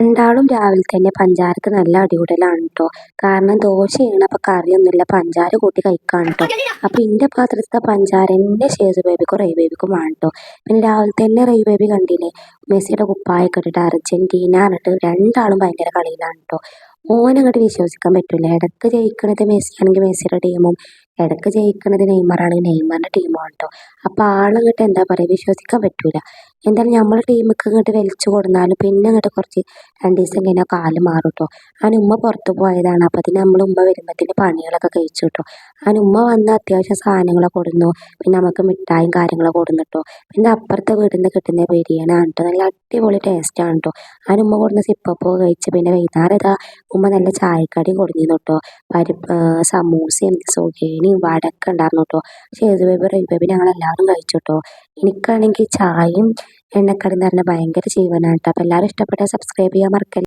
രണ്ടാളും രാവിലെ തന്നെ പഞ്ചാരക്ക് നല്ല അടികൂടലാണ് കേട്ടോ. കാരണം ദോശ ചെയ്യണപ്പോൾ കറിയൊന്നുമില്ല, പഞ്ചാര കൂട്ടി കഴിക്കാണ് കേട്ടോ. അപ്പോൾ എൻ്റെ പാത്രത്തിലത്തെ പഞ്ചാര തന്നെ ഷേസു ബേബിക്കും റൈ ബേബിക്കും വേണം കേട്ടോ. പിന്നെ രാവിലെ തന്നെ റൈ ബേബി കണ്ടില്ലേ, മെസ്സിയുടെ കുപ്പായൊക്കെ ഇട്ടിട്ട് അർജൻറ്റീന എന്നിട്ട് രണ്ടാളും ഭയങ്കര കളിയിലാണ് കേട്ടോ. ഓനങ്ങോട്ട് വിശ്വസിക്കാൻ പറ്റില്ല. ഇടയ്ക്ക് ജയിക്കണത് മെസ്സി ആണെങ്കിൽ മെസ്സിയുടെ ടീമും, ഇടയ്ക്ക് ജയിക്കണത് നെയ്മറാണെങ്കിൽ നെയ്മറിൻ്റെ ടീമുമാണ് കേട്ടോ. അപ്പോൾ ആളങ്ങോട്ട് എന്താ പറയുക, വിശ്വസിക്കാൻ പറ്റൂല. എന്തായാലും നമ്മളെ ടീമിക്ക് ഇങ്ങോട്ട് വലിച്ചു കൊടുന്നാലും പിന്നെ അങ്ങോട്ട് കുറച്ച് 2 ദിവസം കഴിഞ്ഞാൽ കാല് മാറും കേട്ടോ. അവന് ഉമ്മ പുറത്ത് പോയതാണ്. അപ്പോൾ അതിന് നമ്മൾ ഉമ്മ വരുമ്പോഴത്തേന് പണികളൊക്കെ കഴിച്ചു കേട്ടോ. അവന് ഉമ്മ വന്ന് അത്യാവശ്യം സാധനങ്ങളൊക്കെ കൊടുന്നു. പിന്നെ നമുക്ക് മിഠായും കാര്യങ്ങളൊക്കെ കൊടുന്നു കേട്ടോ. പിന്നെ അപ്പുറത്തെ വീട്ടിൽ നിന്ന് കിട്ടുന്ന ബിരിയാണി ആണ് കേട്ടോ. നല്ല അടിപൊളി ടേസ്റ്റാണ് കേട്ടോ. അവന് ഉമ്മ കൊടുന്ന സിപ്പപ്പോ കഴിച്ച് പിന്നെ വൈകുന്നേരം ഇതാ ഉമ്മ നല്ല ചായക്കടി കൊടുന്നിരുന്നു കേട്ടോ. പരിപ്പ് സമൂസയും സുഖേനിയും വടയൊക്കെ ഉണ്ടായിരുന്നു കേട്ടോ. ഷേസു ബേബി റൈ ബേബി ഞങ്ങളെല്ലാവരും കഴിച്ചു കേട്ടോ. എനിക്കാണെങ്കിൽ ചായയും എണ്ണക്കടിയും എന്ന് പറഞ്ഞാൽ ഭയങ്കര ജീവനാണ് കേട്ടോ. അപ്പോൾ എല്ലാവരും ഇഷ്ടപ്പെട്ടാൽ സബ്സ്ക്രൈബ് ചെയ്യാൻ മറക്കല്ലേ.